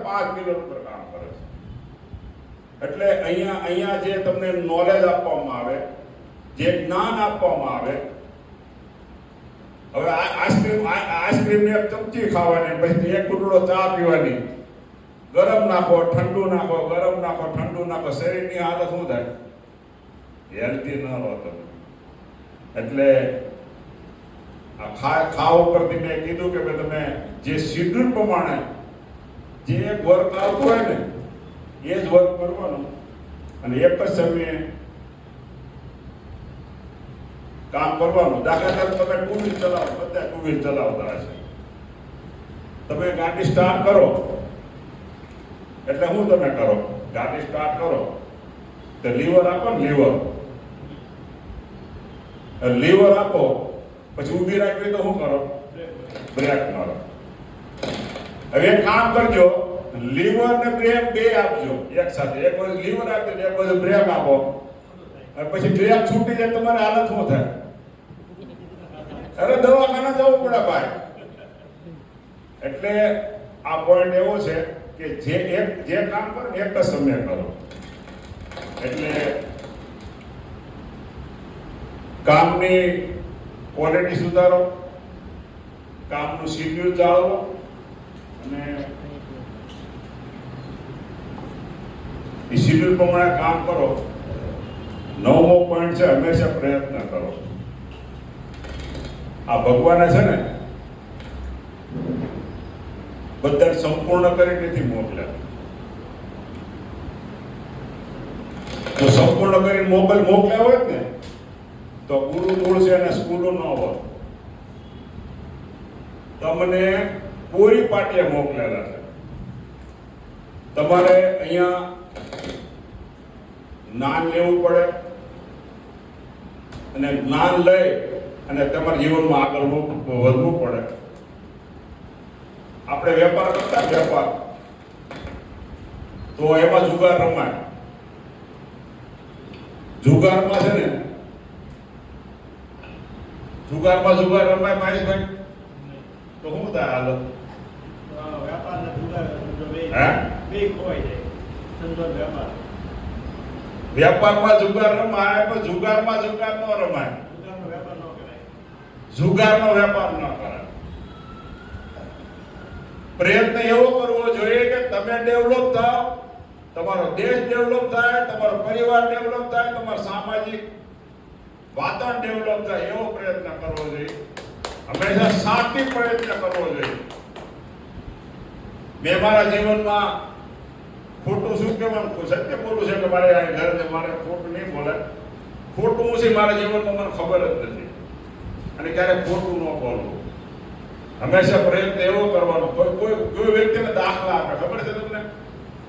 5 kilometre કામ કરે છે. એટલે અહીંયા જે તમને નોલેજ આપવામાં આવે, જે જ્ઞાન આપવામાં આવે, હવે આઈસ્ક્રીમ એક ચમચી ખાવાની, પછી એક કુટડો ચા પીવાની, ગરમ નાખો ઠંડુ નાખો, ગરમ નાખો ઠંડુ નાખો, શરીરની હાલત શું થાય? હેલ્ધી ન રહો તમે. એટલે આ ખાવા ઉપરથી મેં કીધું કે ભાઈ તમે જે શેડ્યુલ પ્રમાણે જે વર્ક આવતું હોય ને એ જ વર્ક કરવાનું, અને એક જ સમયે કામ કરવાનું. દાખલા તરીકે તમે ટુ વ્હીલ ચલાવો, બધા ટુ વ્હીલ ચલાવતા હશે, તમે ગાડી સ્ટાર્ટ કરો એટલે શું તમે કરો? ગાડી સ્ટાર્ટ કરો તો લીવર આપો ને, લીવર આપો, પછી ઊભી રાખવી તો શું કરો? બ્રેક મારો. હવે એક કામ કરજો, લીવર ને બ્રેક બે આપજો એક સાથે. એક બાજુ લીવર આપજો, એક બાજુ બ્રેક આપો, અને પછી બ્રેક છૂટી જાય તમારી હાલત શું થાય? અરે દવાખાના જવું પડે ભાઈ. એટલે આ પોઈન્ટ એવો છે કે જે કામ કરો ને એક જ સમય કરો. એટલે કામની ક્વોલિટી સુધારો, કામનું શેડ્યુલ જાળવો, અને એ શેડ્યુલ પ્રમાણે કામ કરો. 9મો પોઈન્ટ છે, હંમેશા પ્રયત્ન કરો. આ ભગવાને છે ને બધા સંપૂર્ણ કરી નથી મોકલ્યા. તો સંપૂર્ણ કરીને મોકલ્યા હોય ને તો ગુરુકુળ છે અને સ્કૂલો ન હોય. તમને કોઈ પાટીએ મોકલેલા છે. તમારે અહીંયા જ્ઞાન લેવું પડે, અને જ્ઞાન લઈ અને તમારા જીવનમાં આગળ વધવું પડે. આપણે વેપાર કરતા, વેપાર તો એમાં જુગાર રમાય. જુગારમાં છે ને, જુગાર રમાય મહેશભાઈ, તો શું થાય હાલત? વેપાર ને જુગાર બે ખોવાઈ જાય. સંતો વેપાર, વેપારમાં જુગાર રમાય, પણ જુગારમાં જુગાર ન રમાય. જુગારનો વેપાર ન કરાય. જુગારનો વેપાર ન કરાય. પ્રયત્ન એવો કરવો જોઈએ કે તમે ડેવલપ થાઓ, તમારો દેશ ડેવલપ થાય, તમારો પરિવાર ડેવલપ થાય, તમારો સામાજિક વાતાવરણ ડેવલપ થાય, એવો પ્રયત્ન કરવો જોઈએ. હંમેશા સાત્વિક પ્રયત્ન કરવો જોઈએ. મેં મારા જીવનમાં ખોટું શું કહેવાનું, સત્ય બોલું છે કે મારે આ ઘરે મારે ખોટું નહીં બોલાય. ખોટું છે મારા જીવનમાં મને ખબર જ નથી, અને ક્યારેક ખોટું ન બોલવું. હંમેશા પ્રયત્ન એવો કરવાનો. કોઈ વ્યક્તિને દાખલા આપે, ખબર છે તમને?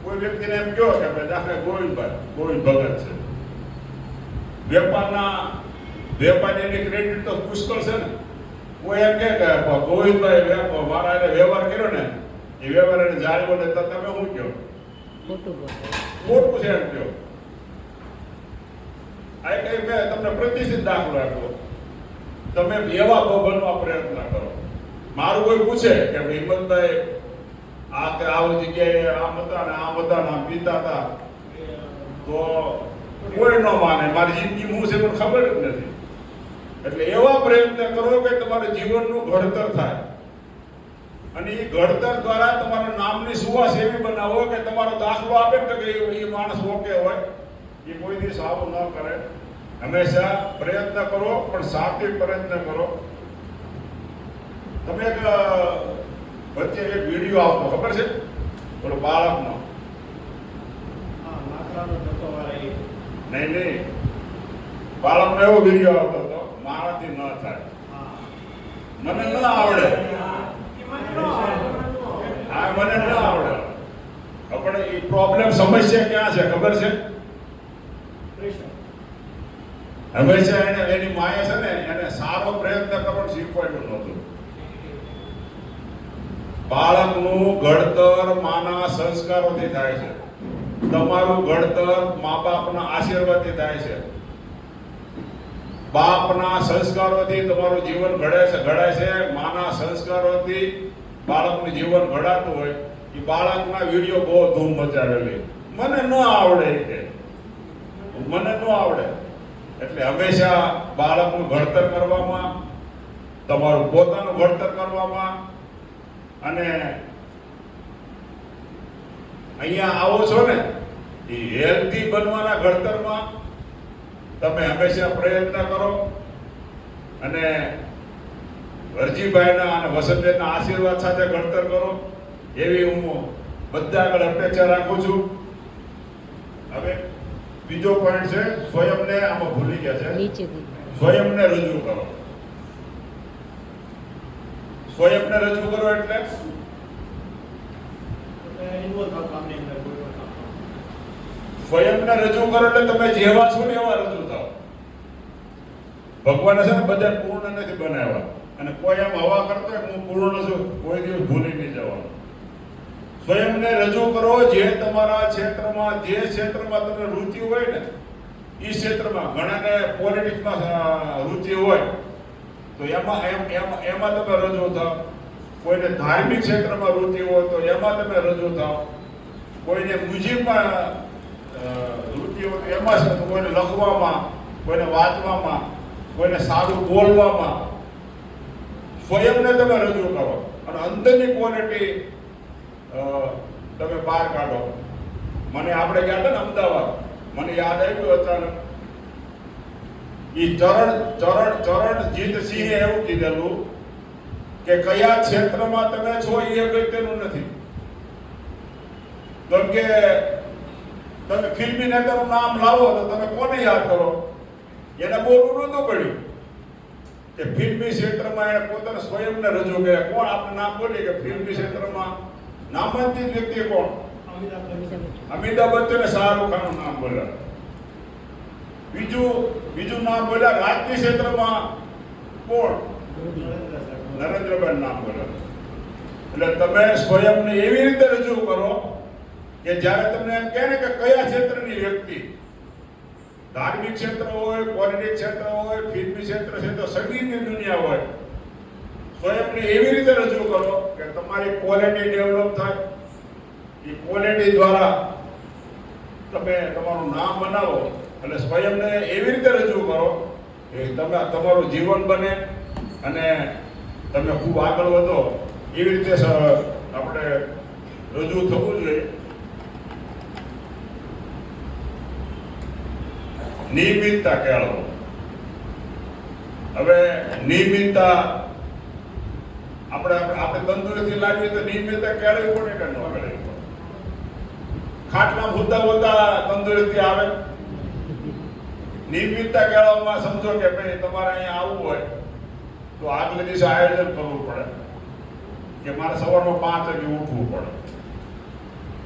કોઈ વ્યક્તિને એમ કહો કે ભાઈ દાખલા ગોવિંદ ભગત છે, વેપારીની ક્રેડિટ તો પુષ્કળ છે ને. કોઈ એમ કે ગોવિંદભાઈ મારા એને વ્યવહાર કર્યો ને, એ વ્યવહાર એને જાળવો ને, તો તમે શું કહો? ખોટું છે એમ કહો. આ કઈ મેં તમને પ્રતિષ્ઠિત દાખલો આપ્યો. તમે એવા બનવા પ્રયત્ન કરો. મારું કોઈ પૂછે કે હિંમતભાઈ આવી જગ્યાએ આમ હતા ને આમ હતા ને આમ પીતા હતા, તો કોઈ ન માને. મારી જિંદગી શું છે પણ ખબર જ નથી. એટલે એવા પ્રયત્ન કરો કે તમારું જીવનનું ઘડતર થાય, અને એ ઘડતર દ્વારા તમારા નામની સુવાસ એવી બનાવો કે તમારો દાખલો આપે કે એ માણસ ઓકે હોય. એ કોઈ દિવસ આવું ન કરે. હંમેશા પ્રયત્ન કરો, પણ સાત્વિક પ્રયત્ન કરો. તમે એક વચ્ચે એક વિડીયો આવતો, ખબર છે? થોડો બાળકનો. નહીં, બાળકનો એવો વિડીયો આવતો હતો, મારાથી ન થાય, મને ન આવડે. હા, મને ન આવડે. પણ એ પ્રોબ્લેમ, સમસ્યા ક્યાં છે ખબર છે? હંમેશા એની માયા છે ને, એને સારો પ્રયત્ન કરવાનો શીખવાડ્યું નહોતું. બાળકનું ઘડતર માના સંસ્કારોથી થાય છે. તમારું ઘડતર મા બાપના આશીર્વાદથી થાય છે. બાપના સંસ્કારોથી તમારું જીવન ઘડાય છે. માના સંસ્કારોથી બાળકનું જીવન ઘડાતું હોય એ બાળકના વિડીયો બહુ ધૂમ મચાવેલી, મને ન આવડે કે મને ન આવડે. એટલે હંમેશા બાળકનું ઘડતર કરવામાં, તમારું પોતાનું ઘડતર કરવામાં, અને અહીંયા આવો છો ને એ હેલ્ધી બનવાના ઘડતરમાં તમે હંમેશા પ્રયત્ન કરો. અને વરજીભાઈના અને વસંતબેનના આશીર્વાદ સાથે ઘડતર કરો એવી હું બધા આગળ અપેક્ષા રાખું છું. હવે બીજો પોઈન્ટ છે સ્વયંને, આમાં ભૂલી ગયા છે, સ્વયંને રજૂ કરો. સ્વયંને રજૂ કરો એટલે ઇન્વોલ્વ થાવ કામની અંદર, કોઈ પણ કામમાં. સ્વયંને રજૂ કરો એટલે તમે જેવા છો ને એવા રજૂ થાવ. ભગવાને છે ને બધા પૂર્ણ નથી બનાવ્યા, અને કોઈ એમ હવા કરતો હોય હું પૂર્ણ છું, કોઈ દિવસ ભૂલી નહીં જવાનું. સ્વયંને રજૂ કરો. જે તમારા ક્ષેત્રમાં, જે ક્ષેત્રમાં તમને રુચિ હોય ને એ ક્ષેત્રમાં, ઘણાને પોલિટિક્સમાં રુચિ હોય તો એમાં તમે રજૂ થાવ. કોઈને ધાર્મિક ક્ષેત્રમાં રુચિ હોય તો એમાં તમે રજૂ થાવ. કોઈને મ્યુઝિકમાં રુચિ હોય તો એમાં છે. કોઈને લખવામાં, કોઈને વાંચવામાં, કોઈને સારું બોલવામાં. સ્વયંને તમે રજૂ કરો અને અંદરની ક્વોલિટી તમે બહાર કાઢો. મને આપણે ગયા હતા ને અમદાવાદ, મને યાદ આવ્યું અચાનક ચરણજીત સિંહે એવું કીધેલું કે કયા ક્ષેત્રમાં તમે છો એ અગત્યનું નથી. કેમ કે તમે ફિલ્મી નેતાનું નામ લાવો તો તમે કોને યાદ કરો? એને બોલવું નહોતું પડ્યું કે ફિલ્મી ક્ષેત્રમાં એને પોતાના સ્વયંને રજૂ કર્યા. કોણ આપણે નામ બોલીએ કે ફિલ્મી ક્ષેત્રમાં નામાંકિત વ્યક્તિ કોણ? અમિતાભ બચ્ચન, શાહરુખ ખાનનું નામ બોલ્યા. બીજું નામ બોલ્યા રાજકીય ક્ષેત્રમાં કોણ? નરેન્દ્રભાઈ નામ બોલ્યા. એટલે તમે સ્વયંને એવી રીતે રજૂ કરો કે જ્યારે તમને એમ કહે ને કે કયા ક્ષેત્રની વ્યક્તિ, ધાર્મિક ક્ષેત્ર હોય, પોલિટિક્સ ક્ષેત્ર હોય, ફિલ્મી ક્ષેત્ર છે, તો સંગીતની દુનિયા હોય, સ્વયંને એવી રીતે રજૂ કરો કે તમારી ક્વોલિટી ડેવલપ થાય. એ ક્વોલિટી દ્વારા તમે તમારું નામ બનાવો. એટલે સ્વયંને એવી રીતે રજૂ કરો કે તમારું જીવન બને અને તમે ખૂબ આગળ વધો. એવી રીતે આપણે રજૂ થવું જોઈએ. નિયમિતતા કેળવો. હવે નિયમિતતા આપણે તંદુરસ્તી લાવીએ તો નિયમિતતા કેળવવી પડે કે ન કેળવવી પડે? ખાટલામાં હોતા તંદુરસ્તી આવે. નિયમિતતા કેળવવામાં સમજો કે ભાઈ તમારે અહીંયા આવવું હોય તો આગલે દિવસે આયોજન કરવું પડે કે મારે સવારમાં 5 વાગે ઉઠવું પડે.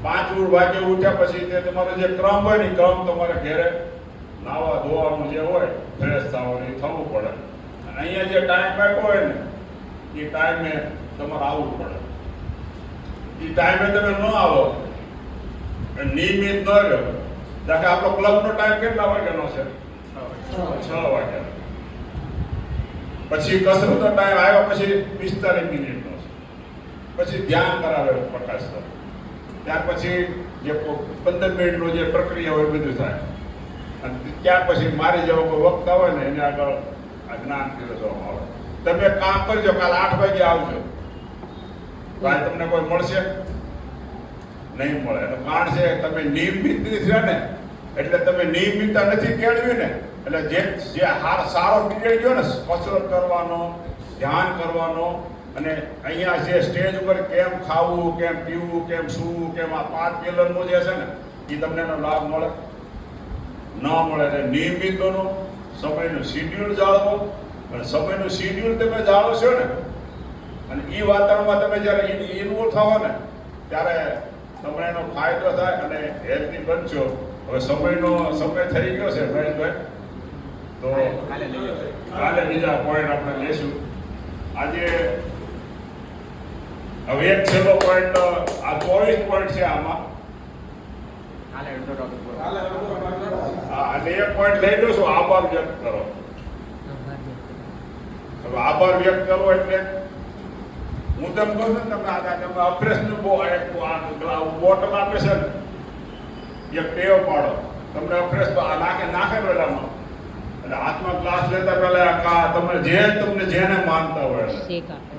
5 વાગે ઉઠ્યા પછી તે તમારો જે ક્રમ હોય ને ક્રમ તમારે ઘેરે નાવા ધોવાનું જે હોય, ફ્રેશ થવાનું એ થવું પડે. અને અહીંયા જે ટાઈમ આપ્યો હોય ને એ ટાઈમે તમારે આવવું પડે. એ ટાઈમે તમે ન આવો, નિયમિત ન રહ્યો. કારણ કે આપણો ક્લબનો ટાઈમ કેટલા વાગ્યાનો છે? 6 વાગ્યાનો. પછી કસરતનો ટાઈમ આવ્યો પછી 45 મિનિટનો છે. પછી ધ્યાન કરાવે પ્રકાશ સર. ત્યાર પછી જે 15 મિનિટનો જે પ્રક્રિયા હોય બધું થાય. અને ત્યાર પછી મારી જેવો કોઈ વક્તા હોય ને એને આગળ આ જ્ઞાન પીરસવામાં આવે. તમે કામ કરજો, કાલે 8 વાગે આવજો. ભાઈ તમને કોઈ મળશે નહીં મળે. એનું કારણ છે તમે નિયમિત નથી ને, એટલે તમે નિયમિતતા નથી કેળવી ને, એટલે જે સારો પીરિયડ ગયો ને કસરત કરવાનો, ધ્યાન કરવાનો, અને અહીંયા જે સ્ટેજ ઉપર કેમ ખાવું, કેમ પીવું, કેમ સૂવું, કેમ આ 5 પિલરનો જે છે ને એ તમને એનો લાભ મળે ન મળે. એટલે નિયમિત બનો, સમયનું શિડ્યુલ જાળવો. અને સમયનું શિડ્યુલ તમે જાળવો છો ને, અને એ વાતાવરણમાં તમે જ્યારે ઇન્વોલ્વ થાઓ ને ત્યારે તમને એનો ફાયદો થાય અને હેલ્ધી બનશો. હવે સમય થઈ ગયો છે મહેશભાઈ, તો કાલે બીજા પોઈન્ટ આપણે લેશું. આજે હવે એક છેલ્લો પોઈન્ટ, આ 24 પોઈન્ટ છે આમાં. હા, એટલે એક પોઈન્ટ લઈ લો છો, આભાર વ્યક્ત કરો. હવે આભાર વ્યક્ત કરવો એટલે હું તમને કહું છું ને, તમે તમે અફ્રેશનું બોટલ આપે છે ને, એક ટેવ પાડો. તમને અફ્રેશ નાખે પેલામાં, એટલે હાથમાં ગ્લાસ લેતા પહેલા તમને જેને માનતા હોય શેક આપે.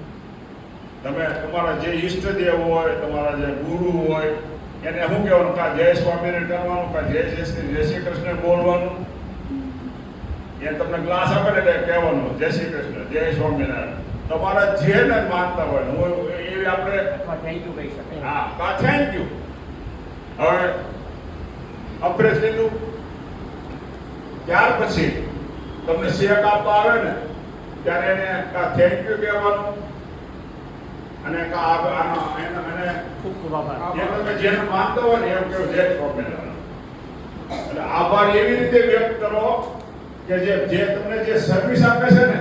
તમે તમારા જે ઈષ્ટદેવ હોય, તમારા જે ગુરુ હોય, એને શું કહેવાનું? કા જય સ્વામિનારાયણ કરવાનું, કા જય શ્રી કૃષ્ણ બોલવાનું. એ તમને ગ્લાસ આપે ને એટલે કહેવાનું જય શ્રી કૃષ્ણ, જય સ્વામિનારાયણ. તમારા જેને માનતા હોય હું એવી આપણે અથવા થેન્ક યુ કહી શકાય. હા, કા થેન્ક યુ. હવે અફ્રેશ લીધું, ત્યાર પછી તમને શેક આપવા આવે ને ત્યારે એને કા થેન્ક યુ કહેવાનું, અને કા એને ખૂબ ખૂબ આભાર. જે તમે જેને માનતા હોય ને એમ કહો જય સ્વામિનારાયણ. એટલે આભાર એવી રીતે વ્યક્ત કરો કે જે તમને જે સર્વિસ આપે છે ને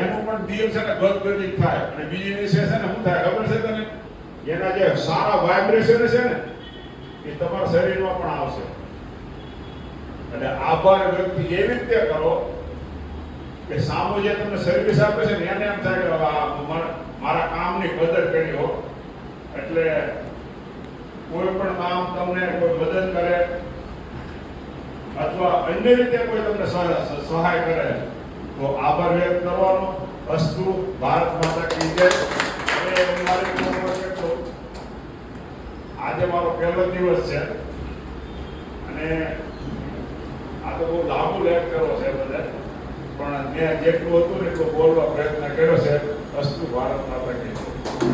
એનું પણ દિલ છે ને ગદગદિત થાય, અને બીજી વિશે છે ને શું થાય ખબર છે તને? એના જે સારા વાઇબ્રેશન છે ને એ તમારા શરીરમાં પણ આવશે. એટલે આભાર વ્યક્તિ એવી રીતે કરો કે સામુ જે તમને સર્વિસ આપે છે ને એને એમ થાય કે મારા કામની કદર કરી હો. એટલે કોઈ પણ કામ તમને કોઈ મદદ કરે અથવા અન્ય રીતે કોઈ તમને સહાય કરે તો આભાર વ્યક્ત કરવાનો. અસ્તુ. ભારત માતા કી જય. હવે મારી આજે મારો પહેલો દિવસ છે અને આ તો બહુ લાંબુ લેખ કર્યો છે બધા, પણ મેં જેટલું હતું ને એટલું બોલવા પ્રયત્ન કર્યો છે. અસ્તુ. ભારત માતા કી જય.